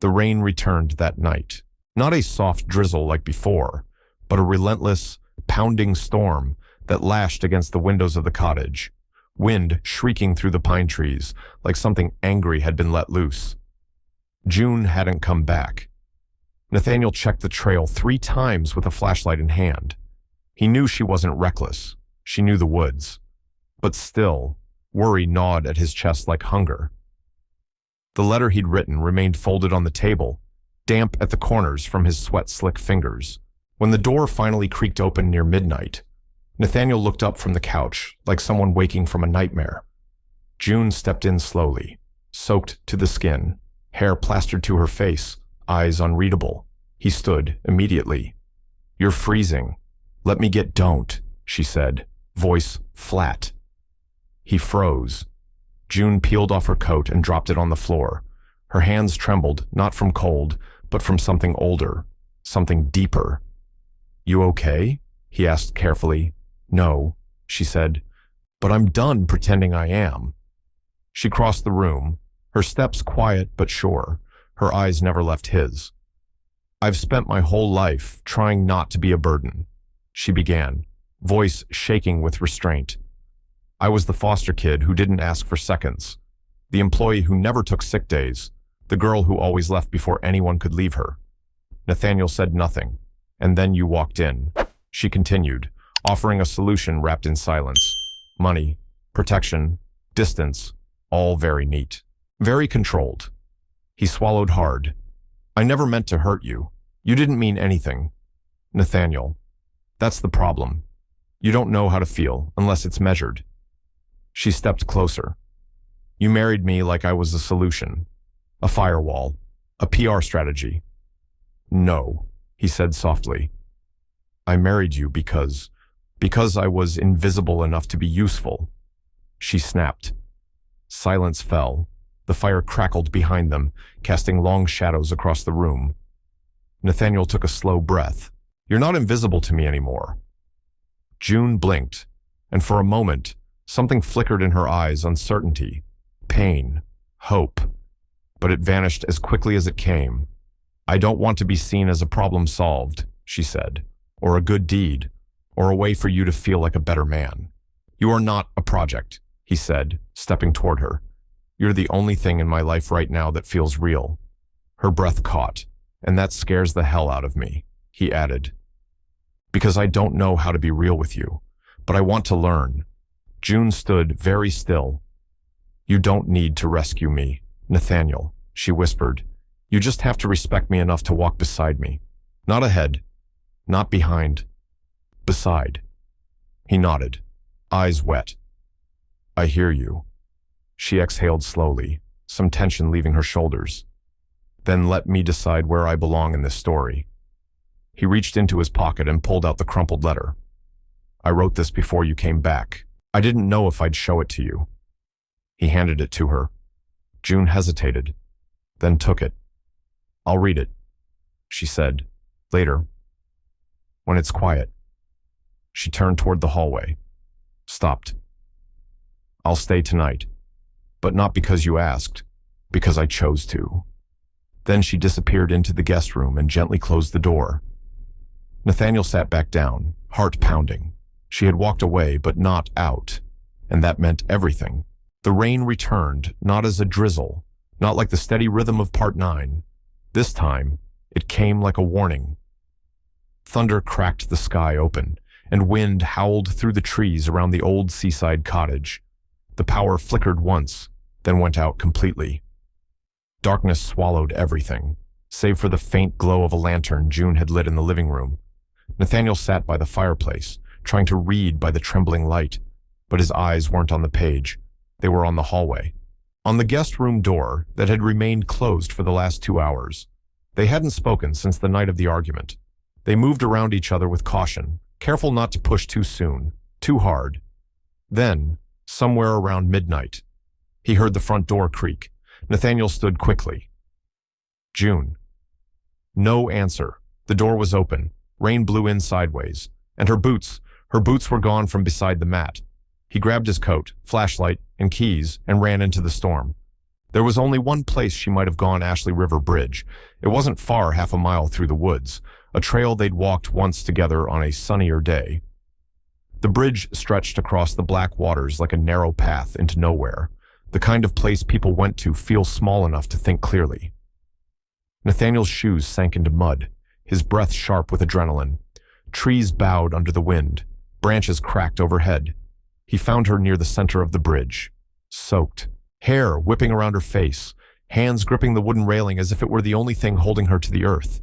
A: The rain returned that night. Not a soft drizzle like before, but a relentless, pounding storm that lashed against the windows of the cottage. Wind shrieking through the pine trees like something angry had been let loose. June hadn't come back. Nathaniel checked the trail 3 times with a flashlight in hand. He knew she wasn't reckless. She knew the woods. But still, worry gnawed at his chest like hunger. The letter he'd written remained folded on the table, damp at the corners from his sweat-slick fingers. When the door finally creaked open near midnight, Nathaniel looked up from the couch like someone waking from a nightmare. June stepped in slowly, soaked to the skin, hair plastered to her face, eyes unreadable. He stood immediately. "You're freezing. Let me get don't," she said, voice flat. He froze. June peeled off her coat and dropped it on the floor. Her hands trembled, not from cold, but from something older, something deeper. "You okay?" he asked carefully. "No," she said, "but I'm done pretending I am." She crossed the room, her steps quiet but sure, her eyes never left his. "I've spent my whole life trying not to be a burden," she began, voice shaking with restraint. I was the foster kid who didn't ask for seconds, the employee who never took sick days, the girl who always left before anyone could leave her. Nathaniel said nothing, and then you walked in. She continued, offering a solution wrapped in silence. Money, protection, distance, all very neat. Very controlled. He swallowed hard. I never meant to hurt you. You didn't mean anything. Nathaniel, that's the problem. You don't know how to feel unless it's measured. She stepped closer. You married me like I was a solution, a firewall, a PR strategy. No, he said softly. I married you because I was invisible enough to be useful. She snapped. Silence fell. The fire crackled behind them, casting long shadows across the room. Nathaniel took a slow breath. You're not invisible to me anymore. June blinked, and for a moment, something flickered in her eyes, uncertainty, pain, hope. But it vanished as quickly as it came. I don't want to be seen as a problem solved, she said, or a good deed, or a way for you to feel like a better man. You are not a project, he said, stepping toward her. You're the only thing in my life right now that feels real. Her breath caught, and that scares the hell out of me, he added. Because I don't know how to be real with you, but I want to learn. June stood very still. You don't need to rescue me, Nathaniel, she whispered. You just have to respect me enough to walk beside me. Not ahead, not behind, beside. He nodded, eyes wet. I hear you. She exhaled slowly, some tension leaving her shoulders. Then let me decide where I belong in this story. He reached into his pocket and pulled out the crumpled letter. I wrote this before you came back. I didn't know if I'd show it to you. He handed it to her. June hesitated, then took it. I'll read it, she said, later, when it's quiet. She turned toward the hallway, stopped. I'll stay tonight, but not because you asked, because I chose to. Then she disappeared into the guest room and gently closed the door. Nathaniel sat back down, heart pounding. She had walked away, but not out, and that meant everything. The rain returned, not as a drizzle, not like the steady rhythm of Part 9. This time, it came like a warning. Thunder cracked the sky open, and wind howled through the trees around the old seaside cottage. The power flickered once, then went out completely. Darkness swallowed everything, save for the faint glow of a lantern June had lit in the living room. Nathaniel sat by the fireplace, trying to read by the trembling light, but his eyes weren't on the page. They were on the hallway, on the guest room door that had remained closed for the last 2 hours. They hadn't spoken since the night of the argument. They moved around each other with caution, careful not to push too soon, too hard. Then, somewhere around midnight, he heard the front door creak. Nathaniel stood quickly. June. No answer. The door was open. Rain blew in sideways, and her boots were gone from beside the mat. He grabbed his coat, flashlight, and keys and ran into the storm. There was only one place she might have gone, Ashley River Bridge. It wasn't far, half a mile through the woods, a trail they'd walked once together on a sunnier day. The bridge stretched across the black waters like a narrow path into nowhere, the kind of place people went to feel small enough to think clearly. Nathaniel's shoes sank into mud, his breath sharp with adrenaline. Trees bowed under the wind, branches cracked overhead. He found her near the center of the bridge, soaked, hair whipping around her face, hands gripping the wooden railing as if it were the only thing holding her to the earth.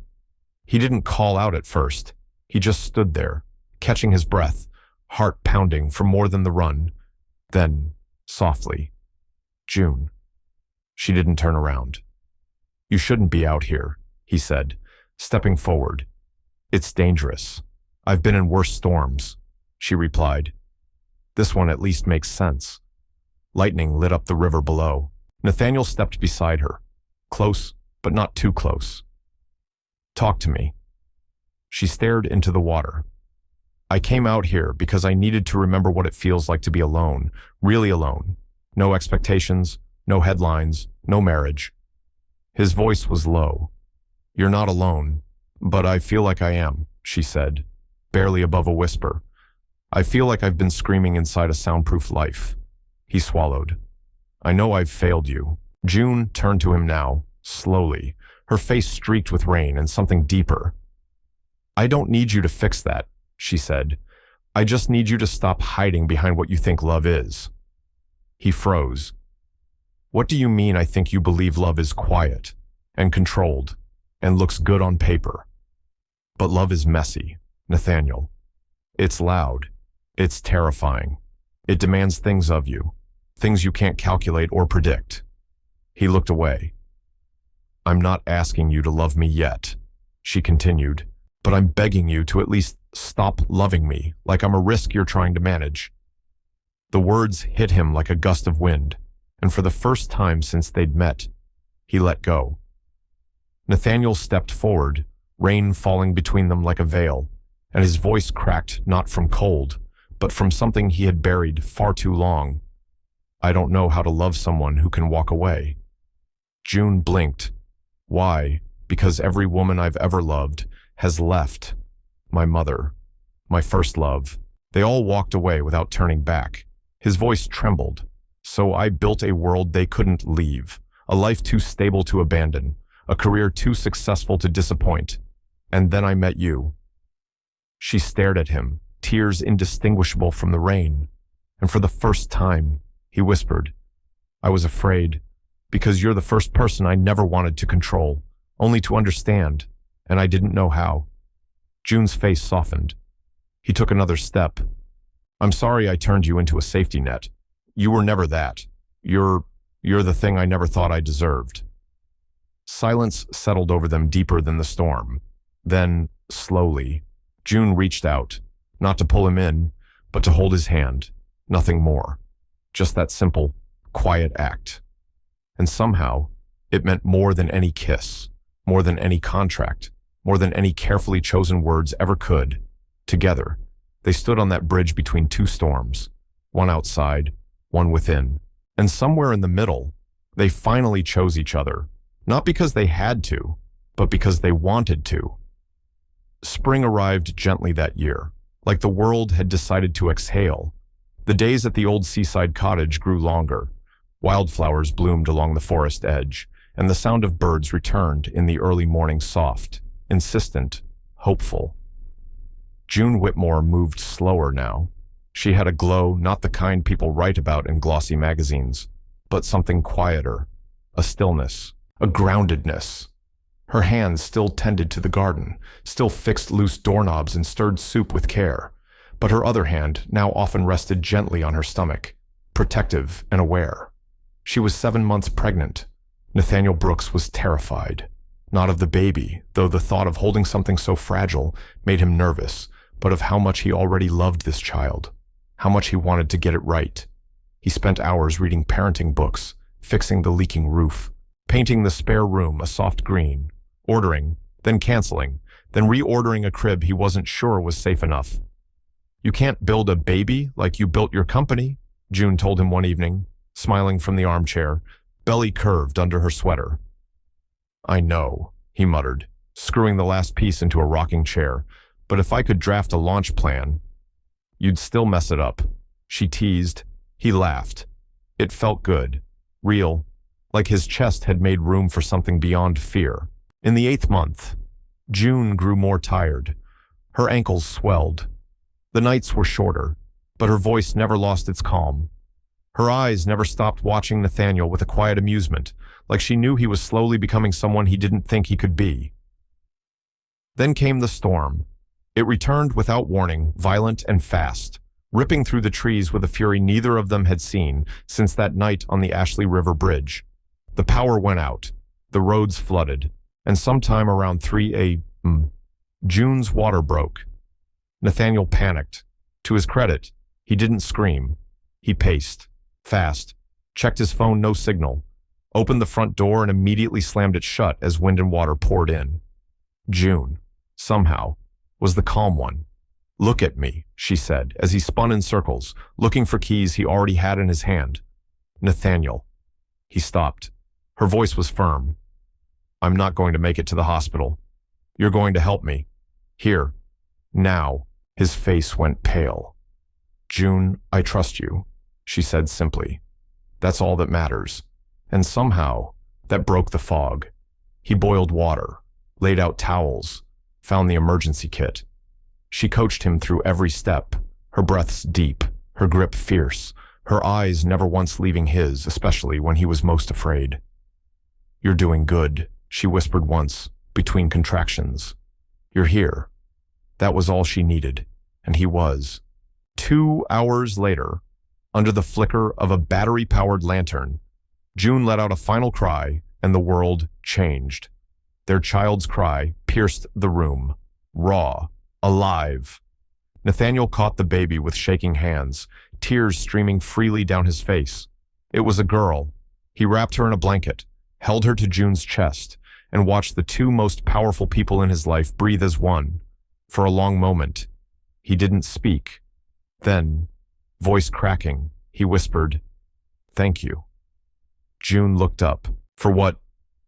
A: He didn't call out at first. He just stood there, catching his breath, heart pounding for more than the run. Then, softly, June. She didn't turn around. You shouldn't be out here, he said, stepping forward. It's dangerous. I've been in worse storms, she replied. This one at least makes sense. Lightning lit up the river below. Nathaniel stepped beside her, close, but not too close. Talk to me. She stared into the water. I came out here because I needed to remember what it feels like to be alone, really alone. No expectations, no headlines, no marriage. His voice was low. You're not alone, but I feel like I am, she said, barely above a whisper. I feel like I've been screaming inside a soundproof life. He swallowed. I know I've failed you. June turned to him now, slowly, her face streaked with rain and something deeper. I don't need you to fix that, she said. I just need you to stop hiding behind what you think love is. He froze. What do you mean I think you believe love is quiet and controlled and looks good on paper? But love is messy, Nathaniel. It's loud. It's terrifying. It demands things of you, things you can't calculate or predict. He looked away. I'm not asking you to love me yet, she continued, but I'm begging you to at least stop loving me like I'm a risk you're trying to manage. The words hit him like a gust of wind, and for the first time since they'd met, he let go. Nathaniel stepped forward, rain falling between them like a veil, and his voice cracked not from cold, but from something he had buried far too long. I don't know how to love someone who can walk away. June blinked. Why? Because every woman I've ever loved has left. My mother, my first love. They all walked away without turning back. His voice trembled. So I built a world they couldn't leave, a life too stable to abandon, a career too successful to disappoint. And then I met you. She stared at him, tears indistinguishable from the rain. And for the first time, he whispered, I was afraid, because you're the first person I never wanted to control, only to understand, and I didn't know how. June's face softened. He took another step. I'm sorry I turned you into a safety net. You were never that. You're the thing I never thought I deserved. Silence settled over them deeper than the storm. Then, slowly, June reached out, not to pull him in, but to hold his hand. Nothing more. Just that simple, quiet act. And somehow, it meant more than any kiss, more than any contract, more than any carefully chosen words ever could. Together, they stood on that bridge between two storms, one outside, one within. And somewhere in the middle, they finally chose each other, not because they had to, but because they wanted to. Spring arrived gently that year, like the world had decided to exhale. The days at the old seaside cottage grew longer. Wildflowers bloomed along the forest edge, and the sound of birds returned in the early morning soft, insistent, hopeful. June Whitmore moved slower now. She had a glow not the kind people write about in glossy magazines, but something quieter, a stillness, a groundedness. Her hands still tended to the garden, still fixed loose doorknobs and stirred soup with care, but her other hand now often rested gently on her stomach, protective and aware. She was 7 months pregnant. Nathaniel Brooks was terrified, not of the baby, though the thought of holding something so fragile made him nervous, but of how much he already loved this child, how much he wanted to get it right. He spent hours reading parenting books, fixing the leaking roof, painting the spare room a soft green, ordering, then canceling, then reordering a crib he wasn't sure was safe enough. You can't build a baby like you built your company, June told him one evening, smiling from the armchair, belly curved under her sweater. I know, he muttered, screwing the last piece into a rocking chair, but if I could draft a launch plan, you'd still mess it up. She teased. He laughed. It felt good, real, like his chest had made room for something beyond fear. In the 8th month, June grew more tired. Her ankles swelled. The nights were shorter, but her voice never lost its calm. Her eyes never stopped watching Nathaniel with a quiet amusement, like she knew he was slowly becoming someone he didn't think he could be. Then came the storm. It returned without warning, violent and fast, ripping through the trees with a fury neither of them had seen since that night on the Ashley River Bridge. The power went out, the roads flooded, and sometime around 3 a.m., June's water broke. Nathaniel panicked. To his credit, he didn't scream. He paced, fast, checked his phone, no signal, opened the front door and immediately slammed it shut as wind and water poured in. June, somehow, was the calm one. Look at me, she said, as he spun in circles, looking for keys he already had in his hand. Nathaniel. He stopped. Her voice was firm. I'm not going to make it to the hospital. You're going to help me. Here. Now. His face went pale. "June, I trust you," she said simply. "That's all that matters." And somehow, that broke the fog. He boiled water, laid out towels, found the emergency kit. She coached him through every step, her breaths deep, her grip fierce, her eyes never once leaving his, especially when he was most afraid. "You're doing good," she whispered once, between contractions. "You're here." That was all she needed, and he was. 2 hours later, under the flicker of a battery-powered lantern, June let out a final cry, and the world changed. Their child's cry pierced the room, raw, alive. Nathaniel caught the baby with shaking hands, tears streaming freely down his face. It was a girl. He wrapped her in a blanket, held her to June's chest, and watched the two most powerful people in his life breathe as one. For a long moment, he didn't speak. Then, voice cracking, he whispered, "Thank you." June looked up. "For what?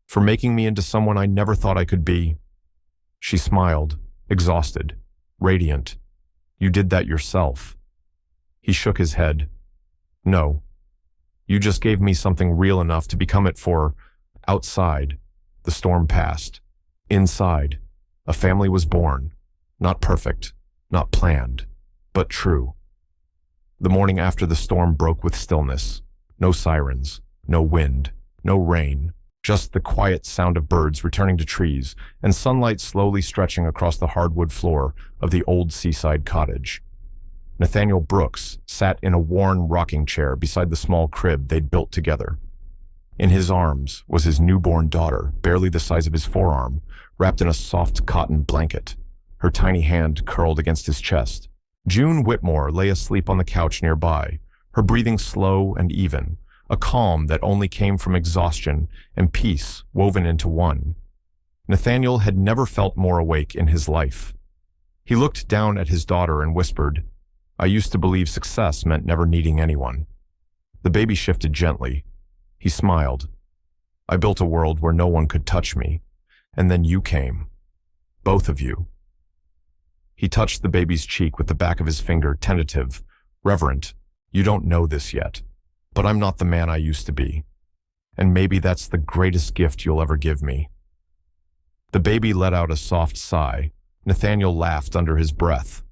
A: For making me into someone I never thought I could be." She smiled, exhausted, radiant. "You did that yourself." He shook his head. "No. You just gave me something real enough to become it for." Outside, the storm passed. Inside, a family was born. Not perfect, not planned, but true. The morning after the storm broke with stillness. No sirens, no wind, no rain, just the quiet sound of birds returning to trees and sunlight slowly stretching across the hardwood floor of the old seaside cottage. Nathaniel Brooks sat in a worn rocking chair beside the small crib they'd built together. In his arms was his newborn daughter, barely the size of his forearm, wrapped in a soft cotton blanket, her tiny hand curled against his chest. June Whitmore lay asleep on the couch nearby, her breathing slow and even, a calm that only came from exhaustion and peace woven into one. Nathaniel had never felt more awake in his life. He looked down at his daughter and whispered, "I used to believe success meant never needing anyone." The baby shifted gently. He smiled. "I built a world where no one could touch me, and then you came. Both of you." He touched the baby's cheek with the back of his finger, tentative, reverent. "You don't know this yet, but I'm not the man I used to be. And maybe that's the greatest gift you'll ever give me." The baby let out a soft sigh. Nathaniel laughed under his breath.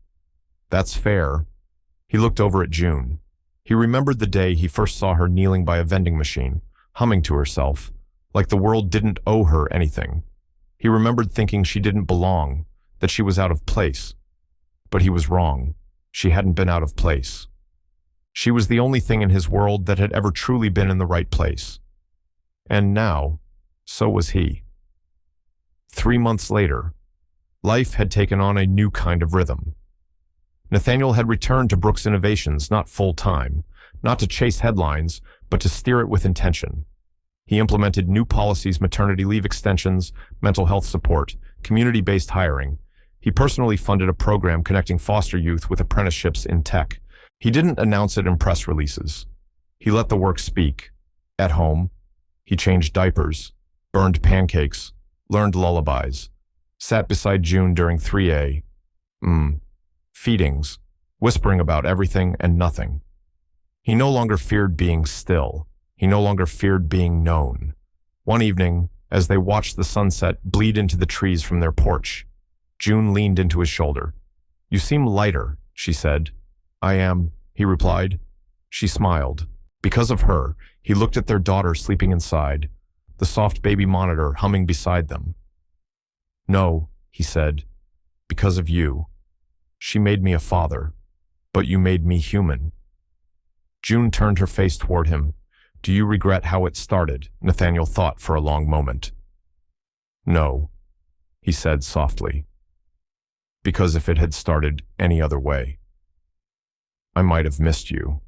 A: "That's fair." He looked over at June. He remembered the day he first saw her kneeling by a vending machine, humming to herself, like the world didn't owe her anything. He remembered thinking she didn't belong, that she was out of place. But he was wrong. She hadn't been out of place. She was the only thing in his world that had ever truly been in the right place. And now, so was he. 3 months later, life had taken on a new kind of rhythm. Nathaniel had returned to Brooks Innovations not full-time, not to chase headlines, but to steer it with intention. He implemented new policies, maternity leave extensions, mental health support, community-based hiring. He personally funded a program connecting foster youth with apprenticeships in tech. He didn't announce it in press releases. He let the work speak. At home, he changed diapers, burned pancakes, learned lullabies, sat beside June during 3A feedings, whispering about everything and nothing. He no longer feared being still. He no longer feared being known. One evening, as they watched the sunset bleed into the trees from their porch, June leaned into his shoulder. "You seem lighter," she said. "I am," he replied. She smiled. Because of her, he looked at their daughter sleeping inside, the soft baby monitor humming beside them. "No," he said, "because of you. She made me a father, but you made me human." June turned her face toward him. "Do you regret how it started?" Nathaniel thought for a long moment. "No," he said softly. "Because if it had started any other way, I might have missed you."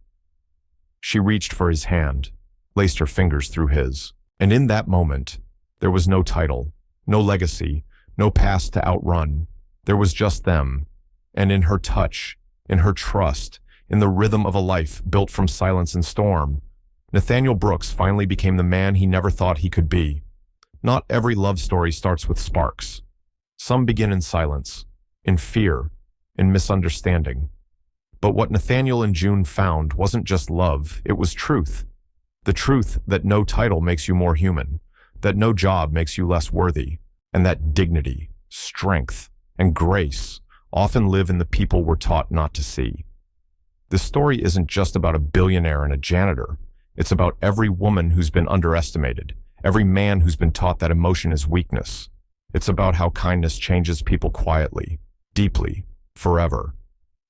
A: She reached for his hand, laced her fingers through his, and in that moment, there was no title, no legacy, no past to outrun. There was just them, and in her touch, in her trust, in the rhythm of a life built from silence and storm, Nathaniel Brooks finally became the man he never thought he could be. Not every love story starts with sparks. Some begin in silence, in fear, in misunderstanding. But what Nathaniel and June found wasn't just love, it was truth. The truth that no title makes you more human, that no job makes you less worthy, and that dignity, strength, and grace often live in the people we're taught not to see. This story isn't just about a billionaire and a janitor. It's about every woman who's been underestimated, every man who's been taught that emotion is weakness. It's about how kindness changes people quietly, deeply, forever.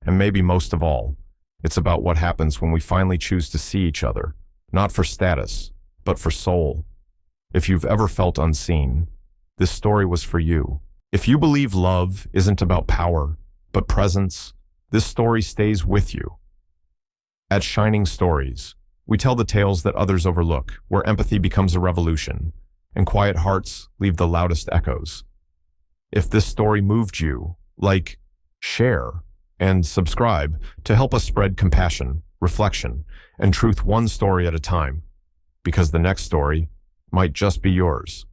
A: And maybe most of all, it's about what happens when we finally choose to see each other, not for status, but for soul. If you've ever felt unseen, this story was for you. If you believe love isn't about power, but presence, this story stays with you. At Shining Stories, we tell the tales that others overlook, where empathy becomes a revolution, and quiet hearts leave the loudest echoes. If this story moved you, like, share, and subscribe to help us spread compassion, reflection, and truth one story at a time, because the next story might just be yours.